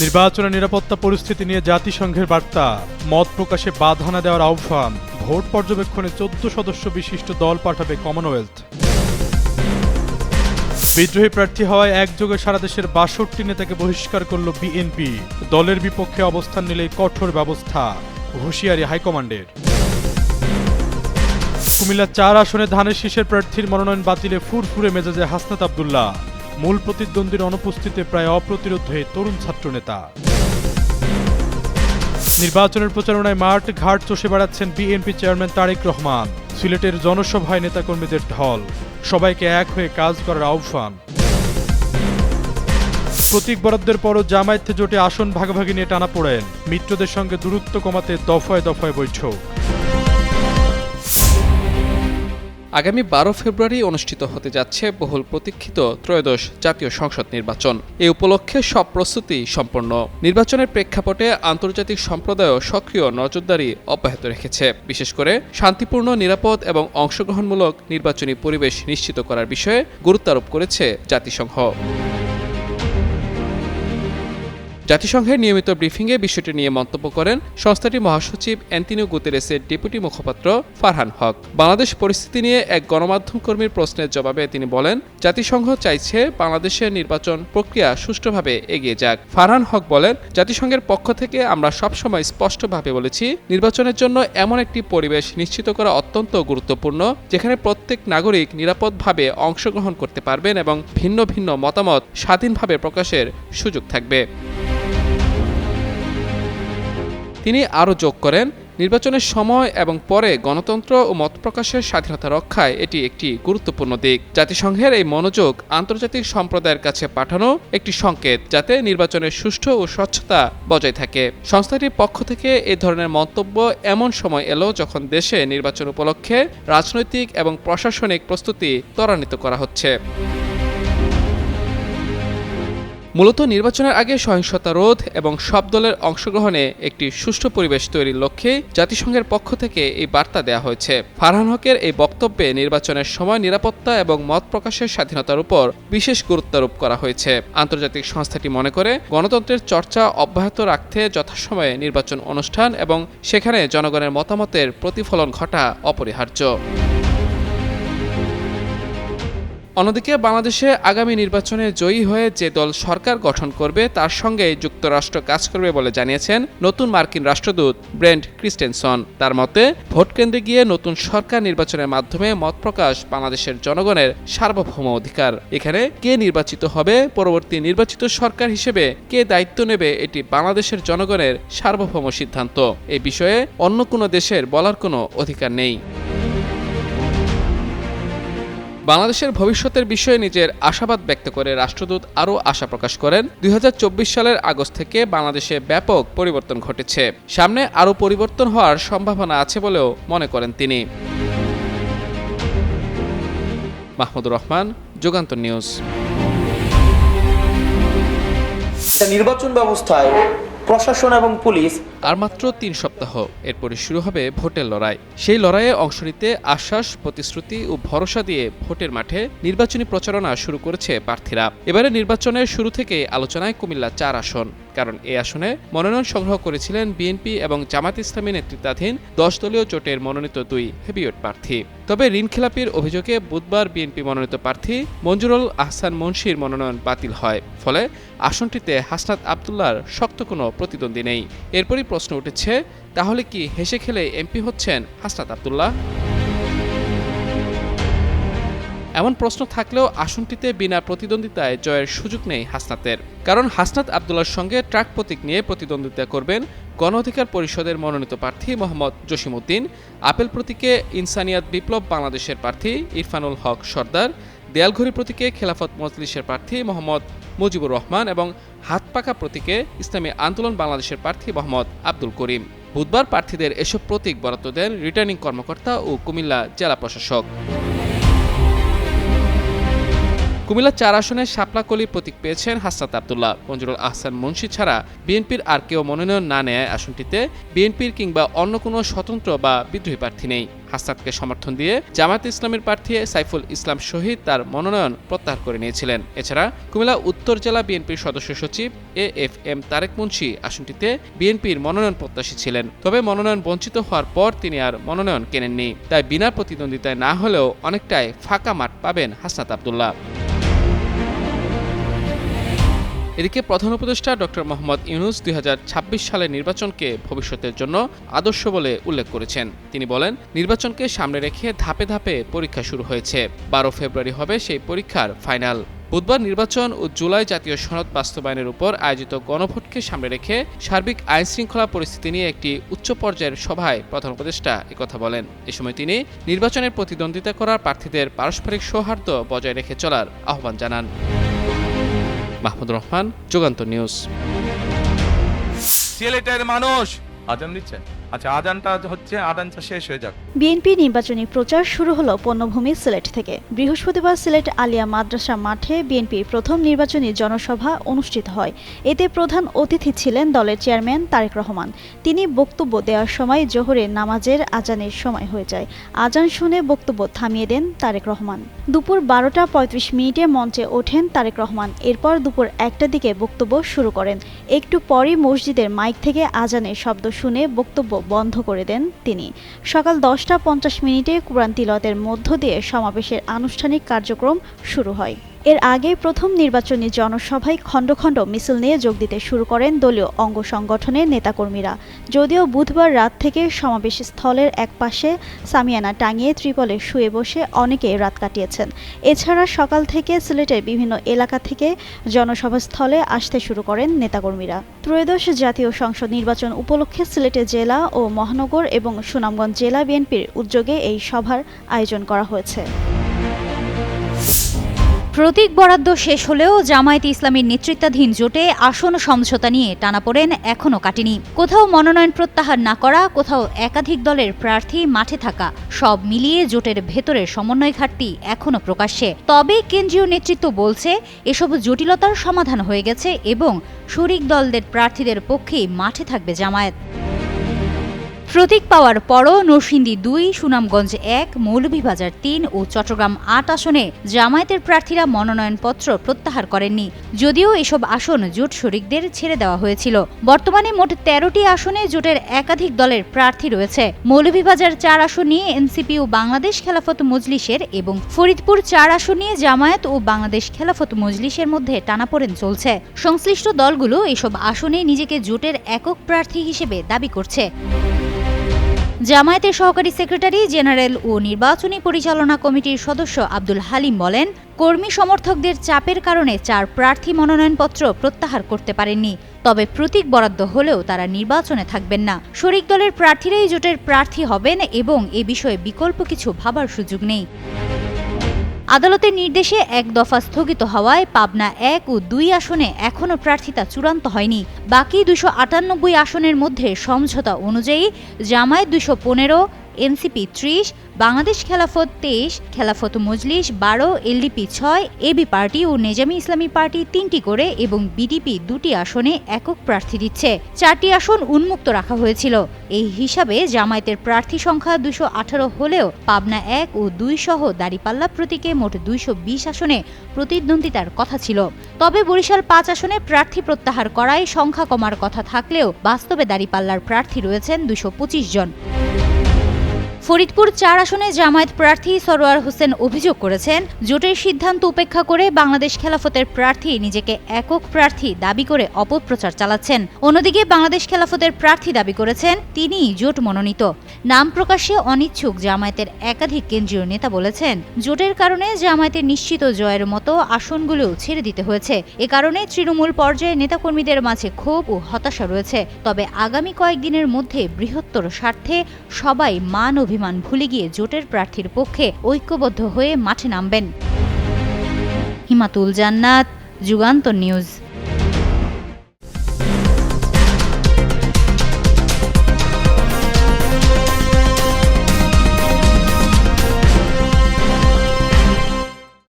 নির্বাচনের নিরাপত্তা পরিস্থিতি নিয়ে জাতিসংঘের বার্তা, মত প্রকাশে বাধা না দেওয়ার আহ্বান, ভোট পর্যবেক্ষণে 14 সদস্য বিশিষ্ট দল পাঠাবে কমনওয়েলথ। বিদ্রোহী প্রার্থী হওয়ায় একযোগে সারা দেশের 62 নেতাকে বহিষ্কার করল বিএনপি। দলের বিপক্ষে অবস্থান নিলে কঠোর ব্যবস্থা, হুঁশিয়ারি হাইকমান্ডের। কুমিল্লা 4 আসনে ধানের শীষের প্রার্থীর মনোনয়ন বাতিলে ফুরফুরে মেজাজে হাসনাত আব্দুল্লাহ। মূল প্রতিদ্বন্দ্বীর অনুপস্থিতিতে প্রায় অপ্রতিরোধ হয়ে তরুণ ছাত্রনেতা। নির্বাচনের প্রচারণায় মাঠ ঘাট চষে বেড়াচ্ছেন বিএনপি চেয়ারম্যান তারেক রহমান। সিলেটের জনসভায় নেতাকর্মীদের ঢল, সবাইকে এক হয়ে কাজ করার আহ্বান। প্রতীক বরাদ্দের পরও জামায়াত জোটে আসন ভাগাভাগি নিয়ে টানাপোড়েন, মিত্রদের সঙ্গে দূরত্ব কমাতে দফায় দফায় বৈঠক। আগামী 12 ফেব্রুয়ারি অনুষ্ঠিত হতে যাচ্ছে বহুল প্রতীক্ষিত ত্রয়োদশ জাতীয় সংসদ নির্বাচন। এই উপলক্ষে সব প্রস্তুতি সম্পন্ন। নির্বাচনের প্রেক্ষাপটে আন্তর্জাতিক সম্প্রদায়ও সক্রিয় নজরদারি অব্যাহত রেখেছে। বিশেষ করে শান্তিপূর্ণ, নিরাপদ এবং অংশগ্রহণমূলক নির্বাচনী পরিবেশ নিশ্চিত করার বিষয়ে গুরুত্ব আরোপ করেছে জাতিসংঘ। জাতিসংঘের নিয়মিত ব্রিফিংয়ে বিষয়টি নিয়ে মন্তব্য করেন সংস্থাটির মহাসচিব অ্যান্টনিও গুতেরেসের ডেপুটি মুখপাত্র ফারহান হক। বাংলাদেশ পরিস্থিতি নিয়ে এক গণমাধ্যম কর্মীর প্রশ্নের জবাবে তিনি বলেন, জাতিসংঘ চাইছে বাংলাদেশের নির্বাচন প্রক্রিয়া সুষ্ঠুভাবে এগিয়ে যাক। ফারহান হক বলেন, জাতিসংঘের পক্ষ থেকে আমরা সবসময় স্পষ্টভাবে বলেছি, নির্বাচনের জন্য এমন একটি পরিবেশ নিশ্চিত করা অত্যন্ত গুরুত্বপূর্ণ, যেখানে প্রত্যেক নাগরিক নিরাপদভাবে অংশগ্রহণ করতে পারবেন এবং ভিন্ন ভিন্ন মতামত স্বাধীনভাবে প্রকাশের সুযোগ থাকবে। তিনি আরও যোগ করেন, নির্বাচনের সময় এবং পরে গণতন্ত্র ও মত প্রকাশের স্বাধীনতা রক্ষায় এটি একটি গুরুত্বপূর্ণ দিক। জাতিসংঘের এই মনোযোগ আন্তর্জাতিক সম্প্রদায়ের কাছে পাঠানো একটি সংকেত, যাতে নির্বাচনের সুষ্ঠু ও স্বচ্ছতা বজায় থাকে। সংস্থাটির পক্ষ থেকে এ ধরনের মন্তব্য এমন সময় এলো যখন দেশে নির্বাচন উপলক্ষে রাজনৈতিক এবং প্রশাসনিক প্রস্তুতি ত্বরান্বিত করা হচ্ছে। মূলত নির্বাচনের আগে সহিংসতা রোধ এবং সব দলের অংশগ্রহণে একটি সুষ্ঠু পরিবেশ তৈরির লক্ষ্যে জাতিসংঘের পক্ষ থেকে এই বার্তা দেওয়া হয়েছে। ফারহান হকের এই বক্তব্যে নির্বাচনের সময় নিরাপত্তা এবং মত প্রকাশের স্বাধীনতার উপর বিশেষ গুরুত্বারোপ করা হয়েছে। আন্তর্জাতিক সংস্থাটি মনে করে, গণতন্ত্রের চর্চা অব্যাহত রাখতে যথাসময়ে নির্বাচন অনুষ্ঠান এবং সেখানে জনগণের মতামতের প্রতিফলন ঘটা অপরিহার্য। অন্যদিকে বাংলাদেশে আগামী নির্বাচনে জয়ী হয়ে যে দল সরকার গঠন করবে তার সঙ্গে যুক্তরাষ্ট্র কাজ করবে বলে জানিয়েছেন নতুন মার্কিন রাষ্ট্রদূত ব্রেন্ট ক্রিস্টেনসন। তার মতে, ভোট কেন্দ্রে গিয়ে নতুন সরকার নির্বাচনের মাধ্যমে মত প্রকাশ বাংলাদেশের জনগণের সার্বভৌম অধিকার। এখানে কে নির্বাচিত হবে, পরবর্তী নির্বাচিত সরকার হিসেবে কে দায়িত্ব নেবে, এটি বাংলাদেশের জনগণের সার্বভৌম সিদ্ধান্ত। এই বিষয়ে অন্য কোনো দেশের বলার কোনো অধিকার নেই। বাংলাদেশের ভবিষ্যতের বিষয়ে নিজের আশাবাদ ব্যক্ত করে রাষ্ট্রদূত আরও আশা প্রকাশ করেন, 2024 সালের আগস্ট থেকে বাংলাদেশে ব্যাপক পরিবর্তন ঘটেছে। সামনে আরও পরিবর্তন হওয়ার সম্ভাবনা আছে বলেও মনে করেন তিনি। মাহমুদুর রহমান, যুগান্তর নিউজ। নির্বাচন ব্যবস্থায় প্রশাসন এবং পুলিশ আর মাত্র 3 সপ্তাহ, এরপরে শুরু হবে ভোটের লড়াই। সেই লড়াইয়ে অংশ নিতে আশ্বাস, প্রতিশ্রুতি ও ভরসা দিয়ে ভোটের মাঠে নির্বাচনী প্রচারণা শুরু করেছে প্রার্থীরা। এবারে নির্বাচনের শুরু থেকে আলোচনায় কুমিল্লা 4 আসন, কারণ এই আসনে মনোনয়ন সংগ্রহ করেছিলেন বিএনপি এবং জামায়াত ইসলামী নেতৃত্বাধীন 10 দলীয় জোটের মনোনীত 2 হেভিওয়েট প্রার্থী। তবে ঋণ খেলাপির অভিযোগে বুধবার বিএনপি মনোনীত প্রার্থী মঞ্জুরুল আহসান মুন্সির মনোনয়ন বাতিল হয়। ফলে আসনটিতে হাসনাত আব্দুল্লাহর শক্ত কোনো প্রতিদ্বন্দ্বী নেই। এরপরই প্রশ্ন উঠেছে, তাহলে কি হেসে খেলে এমপি হচ্ছেন হাসনাত আব্দুল্লাহ? এমন প্রশ্ন থাকলেও আসনটিতে বিনা প্রতিদ্বন্দ্বিতায় জয়ের সুযোগ নেই হাসনাতের। কারণ হাসনাত আব্দুল্লাহর সঙ্গে ট্রাক প্রতীক নিয়ে প্রতিদ্বন্দ্বিতা করবেন গণ অধিকার পরিষদের মনোনীত প্রার্থী মোহাম্মদ জসিমউদ্দিন, আপেল প্রতীকে ইনসানিয়াত বিপ্লব বাংলাদেশের প্রার্থী ইরফানুল হক সর্দার, দেয়ালঘড়ি প্রতীকে খেলাফত মজলিসের প্রার্থী মোহাম্মদ মুজিবুর রহমান এবং হাতপাকা প্রতীকে ইসলামী আন্দোলন বাংলাদেশের প্রার্থী মোহাম্মদ আব্দুল করিম। বুধবার প্রার্থীদের এসব প্রতীক বরাদ্দ দেন রিটার্নিং কর্মকর্তা ও কুমিল্লা জেলা প্রশাসক। কুমিল্লা ৪ আসনে শাপলাকলি প্রতীক পেয়েছেন হাসনাত আব্দুল্লাহ। মঞ্জুরুল আহসান মুন্সী ছাড়া বিএনপির আর কেউ মনোনয়ন না নেয় আসনটিতে বিএনপির কিংবা অন্য কোনো স্বতন্ত্র বা বিদ্রোহী প্রার্থী নেই। হাসনাতকে সমর্থন দিয়ে জামায়াতে ইসলামের প্রার্থী সাইফুল ইসলাম শহীদ তার মনোনয়ন প্রত্যাহার করে নিয়েছিলেন। এছাড়া কুমিল্লা উত্তর জেলা বিএনপির সদস্য সচিব AFM তারেক মুন্সী আসনটিতে বিএনপির মনোনয়ন প্রত্যাশী ছিলেন। তবে মনোনয়ন বঞ্চিত হওয়ার পর তিনি আর মনোনয়ন কেনেননি। তাই বিনা প্রতিদ্বন্দ্বিতায় না হলেও অনেকটাই ফাঁকা মাঠ পাবেন হাসনাত আব্দুল্লাহ। এদিকে প্রধান উপদেষ্টা ডক্টর মোহাম্মদ ইউনূস ২০২৬ সালের নির্বাচনকে ভবিষ্যতের জন্য আদর্শ বলে উল্লেখ করেছেন। তিনি বলেন, নির্বাচনকে সামনে রেখে ধাপে ধাপে পরীক্ষা শুরু হয়েছে। ১২ ফেব্রুয়ারি হবে সেই পরীক্ষার ফাইনাল। বুধবার নির্বাচন ও জুলাই জাতীয় সনদ বাস্তবায়নের উপর আয়োজিত গণভোটকে সামনে রেখে সার্বিক আইনশৃঙ্খলা পরিস্থিতি নিয়ে একটি উচ্চ পর্যায়ের সভায় প্রধান উপদেষ্টা একথা বলেন। এ সময় তিনি নির্বাচনের প্রতিদ্বন্দ্বিতা করার প্রার্থীদের পারস্পরিক সৌহার্দ্য বজায় রেখে চলার আহ্বান জানান। মাহমুদুর রহমান, যুগান্তর নিউজ। সিলেটের মানুষ আজান দিচ্ছেন। আচ্ছা, আজানটা হচ্ছে, আজানটা শেষ হয়ে যাক। বিএনপি নির্বাচনী প্রচার শুরু হলো পণ্যভূমি সিলেট থেকে। বৃহস্পতিবার সিলেট আলিয়া মাদ্রাসা মাঠে বিএনপির প্রথম নির্বাচনী জনসভা অনুষ্ঠিত হয়। এতে প্রধান অতিথি ছিলেন দলের চেয়ারম্যান তারেক রহমান। তিনি বক্তব্য দেওয়ার সময় জোহরের নামাজের আজানের সময় হয়ে যায়। আজান শুনে বক্তব্য থামিয়ে দেন তারেক রহমান। দুপুর ১২টা ৩৫ মিনিটে মঞ্চে ওঠেন তারেক রহমান। এরপর দুপুর ১টার দিকে বক্তব্য শুরু করেন। একটু পরই মসজিদের মাইক থেকে আজানের শব্দ শুনে বক্তব্য বন্ধ করে দেন তিনি। সকাল 10টা 50 মিনিটে কুরআন তিলাওয়াতের মধ্য দিয়ে সমাবেশের আনুষ্ঠানিক কার্যক্রম শুরু হয়। এর আগে প্রথম নির্বাচনী জনসভায় খণ্ড খণ্ড মিছিল নিয়ে যোগ দিতে শুরু করেন দলীয় অঙ্গ সংগঠনের নেতাকর্মীরা। যদিও বুধবার রাত থেকে সমাবেশ স্থলের একপাশে সামিয়ানা টাঙিয়ে ত্রিপলে শুয়ে বসে অনেকে রাত কাটিয়েছেন। এছাড়া সকাল থেকে সিলেটের বিভিন্ন এলাকা থেকে জনসভাস্থলে আসতে শুরু করেন নেতাকর্মীরা। ত্রয়োদশ জাতীয় সংসদ নির্বাচন উপলক্ষে সিলেটে জেলা ও মহানগর এবং সুনামগঞ্জ জেলা বিএনপির উদ্যোগে এই সভার আয়োজন করা হয়েছে। প্রতীক বরাদ্দ শেষ হলেও জামায়াতে ইসলামীর নেতৃত্বাধীন জোটে আসন সমঝোতা নিয়ে টানাপোড়েন এখনও কাটেনি। কোথাও মনোনয়ন প্রত্যাহার না করা, কোথাও একাধিক দলের প্রার্থী মাঠে থাকা, সব মিলিয়ে জোটের ভেতরের সমন্বয় ঘাটতি এখনও প্রকাশ্যে। তবে কেন্দ্রীয় নেতৃত্ব বলছে এসব জটিলতার সমাধান হয়ে গেছে এবং শরিক দলদের প্রার্থীদের পক্ষেই মাঠে থাকবে জামায়াত। প্রতীক পাওয়ার পরও নরসিংদী ২, সুনামগঞ্জ ১, মৌলভীবাজার ৩ ও চট্টগ্রাম ৮ আসনে জামায়াতের প্রার্থীরা মনোনয়নপত্র প্রত্যাহার করেননি। যদিও এসব আসন জোট শরিকদের ছেড়ে দেওয়া হয়েছিল। বর্তমানে মোট ১৩টি আসনে জোটের একাধিক দলের প্রার্থী রয়েছে। মৌলভীবাজার ৪ আসন নিয়ে এনসিপি ও বাংলাদেশ খেলাফত মজলিসের এবং ফরিদপুর ৪ আসন নিয়ে জামায়াত ও বাংলাদেশ খেলাফত মজলিসের মধ্যে টানাপোড়েন চলছে। সংশ্লিষ্ট দলগুলো এসব আসনে নিজেকে জোটের একক প্রার্থী হিসেবে দাবি করছে। জামায়াতের সহকারী সেক্রেটারি জেনারেল ও নির্বাচনী পরিচালনা কমিটির সদস্য আব্দুল হালিম বলেন, কর্মী সমর্থকদের চাপের কারণে ৪ প্রার্থী মনোনয়নপত্র প্রত্যাহার করতে পারেননি। তবে প্রতীক বরাদ্দ হলেও তারা নির্বাচনে থাকবেন না। শরিক দলের প্রার্থীরাই জোটের প্রার্থী হবেন এবং এ বিষয়ে বিকল্প কিছু ভাবার সুযোগ নেই। আদালতের নির্দেশে এক দফা স্থগিত হওয়ায় পাবনা ১ ও ২ আসনে এখনও প্রার্থিতা চূড়ান্ত হয়নি। বাকি ২৯৮ আসনের মধ্যে সমঝোতা অনুযায়ী Jamaat ২১৫, NCP ৩০, Bangladesh Khelafat ২৩, Khelafat Majlis ১২, LDP ৬, AB party ও নেজামি ইসলামী পার্টি ৩টি করে এবং বিডিপি ২টি আসনে একক প্রার্থী দিচ্ছে। ৪টি আসন উন্মুক্ত রাখা হয়েছিল। এই হিসাবে জামায়াতের প্রার্থী সংখ্যা ২১৮ হলেও পাবনা ১ ও ২ সহ দাঁড়িপাল্লা প্রতীকে মোট ২২০ আসনে প্রতিদ্বন্দ্বিতার কথা ছিল। তবে বরিশাল ৫ আসনে প্রার্থী প্রত্যাহার করায় সংখ্যা কমার কথা থাকলেও বাস্তবে দাঁড়িপাল্লার প্রার্থী রয়েছেন ২২৫ জন। ফরিদপুর ৪ আসনে জামায়াত প্রার্থী সরোয়ার হোসেন অভিযোগ করেছেন, জোটের সিদ্ধান্ত উপেক্ষা করে বাংলাদেশ খেলাফতের প্রার্থী নিজেকে একক প্রার্থী দাবি করে অপপ্রচার চালাচ্ছেন। অন্যদিকে বাংলাদেশ খেলাফতের প্রার্থী দাবি করেছেন তিনিই জোট মনোনীত। নাম প্রকাশে অনিচ্ছুক জামায়াতের একাধিক কেন্দ্রীয় নেতা বলেছেন, জোটের কারণে জামায়াতের নিশ্চিত জয়ের মতো আসনগুলোও ছেড়ে দিতে হয়েছে। এ কারণে তৃণমূল পর্যায়ে নেতাকর্মীদের মাঝে ক্ষোভ ও হতাশা রয়েছে। তবে আগামী কয়েকদিনের মধ্যে বৃহত্তর স্বার্থে সবাই মান অভিমান ভুলে গিয়ে জোটের প্রার্থীর পক্ষে ঐক্যবদ্ধ হয়ে মাঠে নামবেন। হিমাতুল জান্নাত, যুগান্তর নিউজ।